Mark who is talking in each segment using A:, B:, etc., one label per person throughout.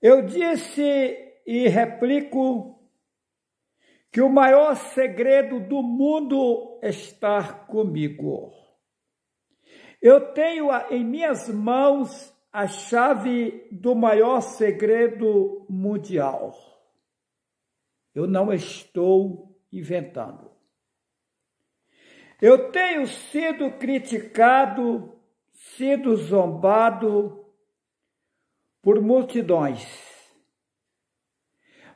A: Eu disse e replico que o maior segredo do mundo está comigo. Eu tenho em minhas mãos a chave do maior segredo mundial. Eu não estou inventando. Eu tenho sido criticado, sido zombado por multidões.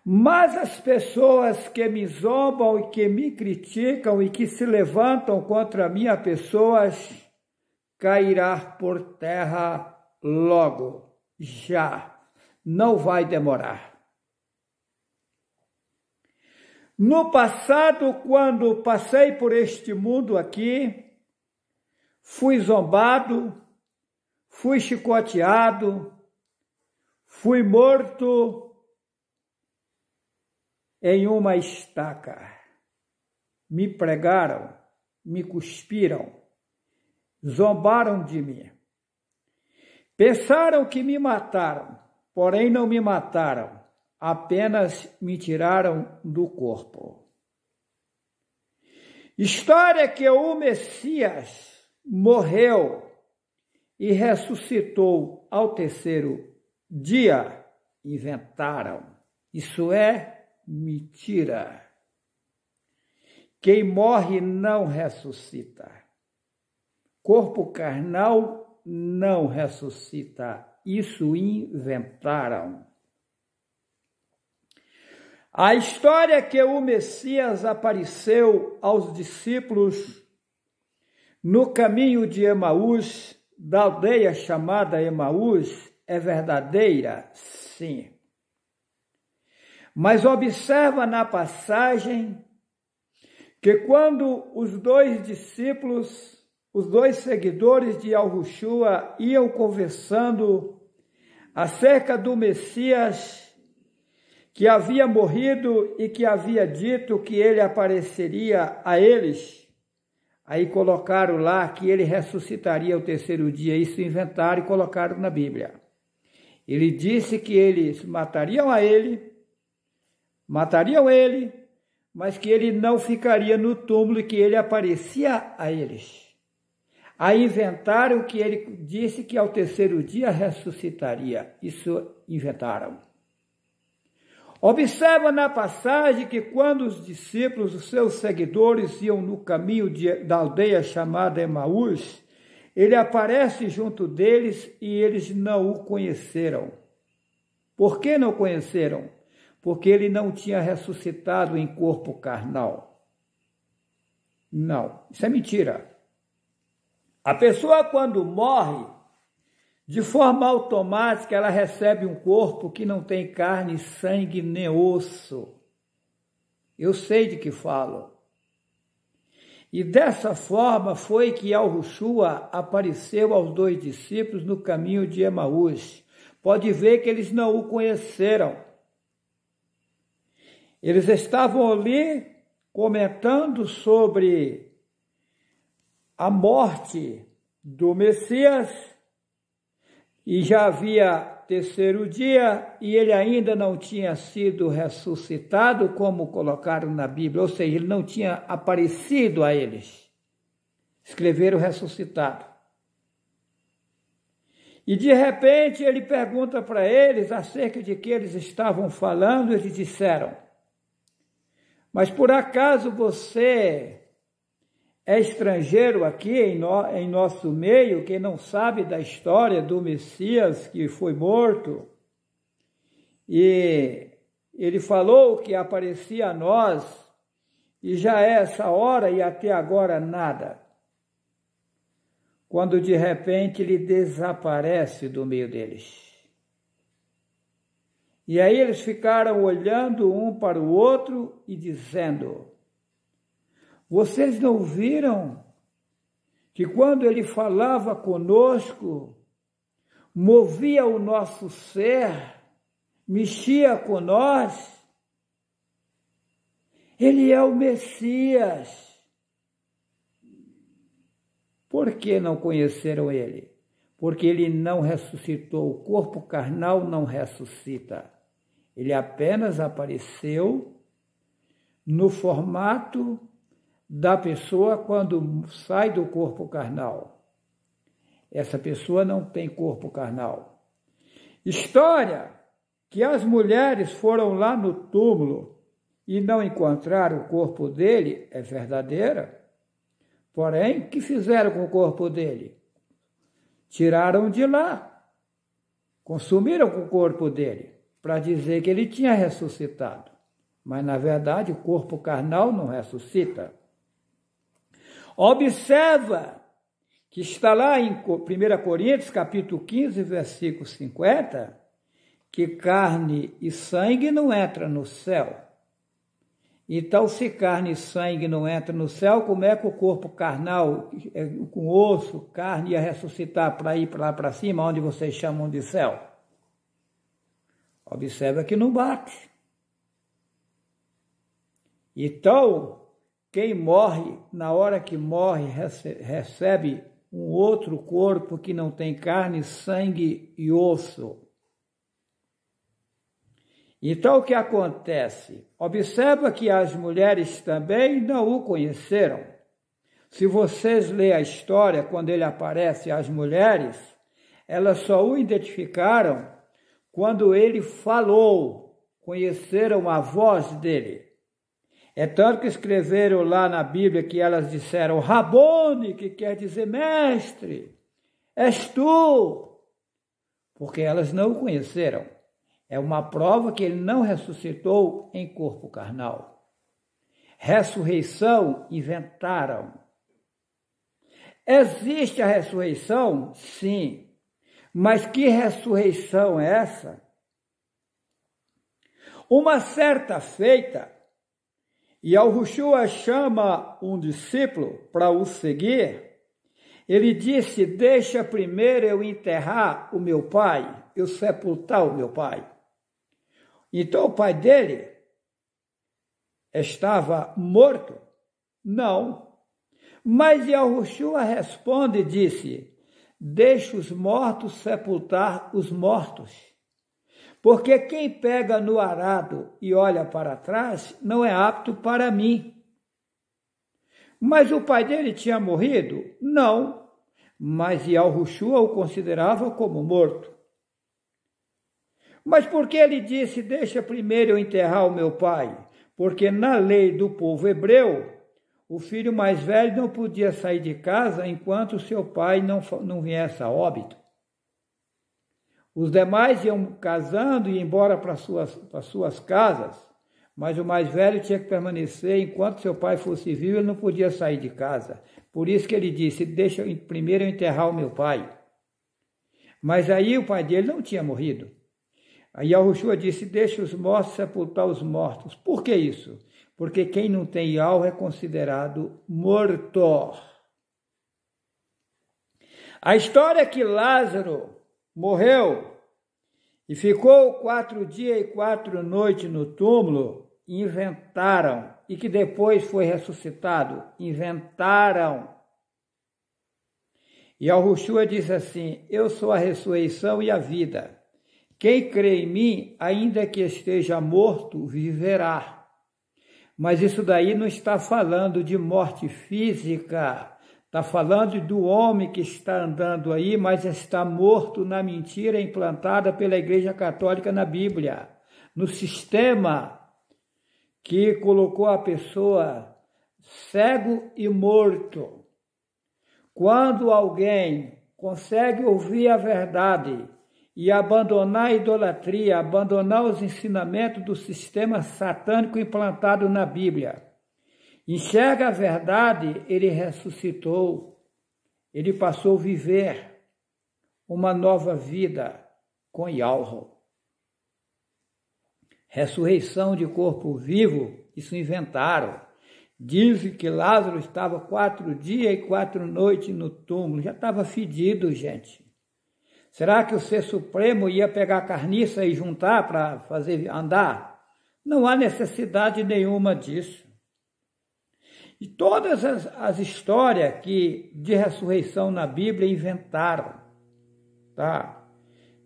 A: Mas as pessoas que me zombam e que me criticam e que se levantam contra a minha pessoa cairá por terra logo, já. Não vai demorar. No passado, quando passei por este mundo aqui, fui zombado, fui chicoteado, fui morto em uma estaca. Me pregaram, me cuspiram, zombaram de mim. Pensaram que me mataram, porém não me mataram, apenas me tiraram do corpo. História que o Messias morreu e ressuscitou ao terceiro dia, inventaram. Isso é mentira. Quem morre não ressuscita. Corpo carnal não ressuscita. Isso inventaram. A história que o Messias apareceu aos discípulos no caminho de Emaús, da aldeia chamada Emaús, é verdadeira? Sim. Mas observa na passagem que quando os dois discípulos, os dois seguidores de Yahushua iam conversando acerca do Messias que havia morrido e que havia dito que ele apareceria a eles, aí colocaram lá que ele ressuscitaria ao terceiro dia. Isso inventaram e colocaram na Bíblia. Ele disse que eles matariam ele, mas que ele não ficaria no túmulo e que ele aparecia a eles. Aí inventaram que ele disse que ao terceiro dia ressuscitaria. Isso inventaram. Observa na passagem que quando os discípulos, os seus seguidores, iam no caminho da aldeia chamada Emaús, ele aparece junto deles e eles não o conheceram. Por que não conheceram? Porque ele não tinha ressuscitado em corpo carnal. Não, isso é mentira. A pessoa, quando morre, de forma automática, ela recebe um corpo que não tem carne, sangue nem osso. Eu sei de que falo. E dessa forma foi que Yahushua apareceu aos dois discípulos no caminho de Emaús. Pode ver que eles não o conheceram. Eles estavam ali comentando sobre a morte do Messias, e já havia terceiro dia e ele ainda não tinha sido ressuscitado, como colocaram na Bíblia, ou seja, ele não tinha aparecido a eles. Escreveram ressuscitado. E de repente ele pergunta para eles acerca de que eles estavam falando, eles disseram: mas por acaso você é estrangeiro aqui em nosso meio, que não sabe da história do Messias que foi morto? E ele falou que aparecia a nós, e já é essa hora e até agora nada. Quando de repente ele desaparece do meio deles. E aí eles ficaram olhando um para o outro e dizendo: vocês não viram que quando ele falava conosco, movia o nosso ser, mexia com nós? Ele é o Messias. Por que não conheceram ele? porque ele não ressuscitou. O corpo carnal não ressuscita. Ele apenas apareceu no formato da pessoa quando sai do corpo carnal. Essa pessoa não tem corpo carnal. História que as mulheres foram lá no túmulo e não encontraram o corpo dele é verdadeira. Porém, o que fizeram com o corpo dele? Tiraram de lá, consumiram com o corpo dele, para dizer que ele tinha ressuscitado. Mas, na verdade, o corpo carnal não ressuscita. Observa que está lá em 1 Coríntios, capítulo 15, versículo 50, que carne e sangue não entram no céu. Então, se carne e sangue não entram no céu, como é que o corpo carnal, com osso, carne, ia ressuscitar para ir lá para cima, onde vocês chamam de céu? Observa que não bate. Então, quem morre, na hora que morre, recebe um outro corpo que não tem carne, sangue e osso. Então, o que acontece? Observa que as mulheres também não o conheceram. Se vocês lerem a história, quando ele aparece às mulheres, elas só o identificaram quando ele falou, conheceram a voz dele. É tanto que escreveram lá na Bíblia que elas disseram Rabone, que quer dizer mestre, és tu, porque elas não o conheceram. É uma prova que ele não ressuscitou em corpo carnal. Ressurreição inventaram. Existe a ressurreição? Sim. Mas que ressurreição é essa? Uma certa feita, Yahushua chama um discípulo para o seguir. Ele disse, deixa primeiro eu enterrar o meu pai, eu sepultar o meu pai. Então o pai dele estava morto? Não. Mas Yahushua responde e disse, deixa os mortos sepultar os mortos. Porque quem pega no arado e olha para trás não é apto para mim. Mas o pai dele tinha morrido? Não. Mas Yahushua o considerava como morto. Mas por que ele disse, deixa primeiro eu enterrar o meu pai? Porque na lei do povo hebreu, o filho mais velho não podia sair de casa enquanto seu pai não viesse a óbito. Os demais iam casando e iam embora para suas casas, mas o mais velho tinha que permanecer enquanto seu pai fosse vivo, ele não podia sair de casa. Por isso que ele disse, deixa primeiro eu enterrar o meu pai. Mas aí o pai dele não tinha morrido. Aí Yahushua disse, deixa os mortos sepultar os mortos. Por que isso? Porque quem não tem alma é considerado morto. A história é que Lázaro morreu e ficou 4 dias e 4 noites no túmulo, inventaram, e que depois foi ressuscitado, inventaram. E Yahushua disse assim, eu sou a ressurreição e a vida. Quem crê em mim, ainda que esteja morto, viverá. Mas isso daí não está falando de morte física, está falando do homem que está andando aí, mas está morto na mentira implantada pela Igreja Católica na Bíblia, no sistema que colocou a pessoa cego e morto. Quando alguém consegue ouvir a verdade e abandonar a idolatria, abandonar os ensinamentos do sistema satânico implantado na Bíblia, enxerga a verdade, ele ressuscitou, ele passou a viver uma nova vida com Yahweh. Ressurreição de corpo vivo, isso inventaram. Dizem que Lázaro estava 4 dias e 4 noites no túmulo, já estava fedido, gente. Será que o Ser Supremo ia pegar carniça e juntar para fazer andar? Não há necessidade nenhuma disso. E todas as histórias de ressurreição na Bíblia inventaram. Tá?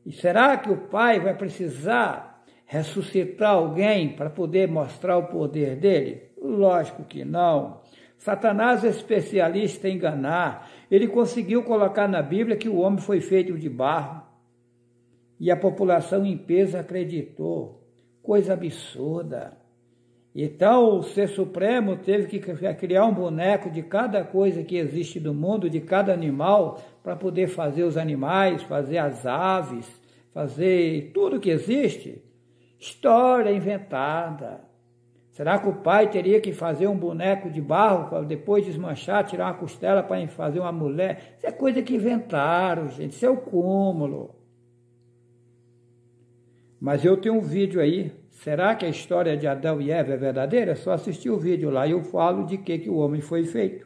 A: E será que o Pai vai precisar ressuscitar alguém para poder mostrar o poder dele? Lógico que não. Satanás é especialista em enganar. Ele conseguiu colocar na Bíblia que o homem foi feito de barro. E a população em peso acreditou. Coisa absurda. Então o Ser Supremo teve que criar um boneco de cada coisa que existe no mundo, de cada animal, para poder fazer os animais, fazer as aves, fazer tudo que existe. História inventada. Será que o Pai teria que fazer um boneco de barro para depois desmanchar, tirar uma costela para fazer uma mulher? Isso é coisa que inventaram, gente. Isso é o cúmulo. Mas eu tenho um vídeo aí. Será que a história de Adão e Eva é verdadeira? É só assistir o vídeo lá e eu falo de que o homem foi feito.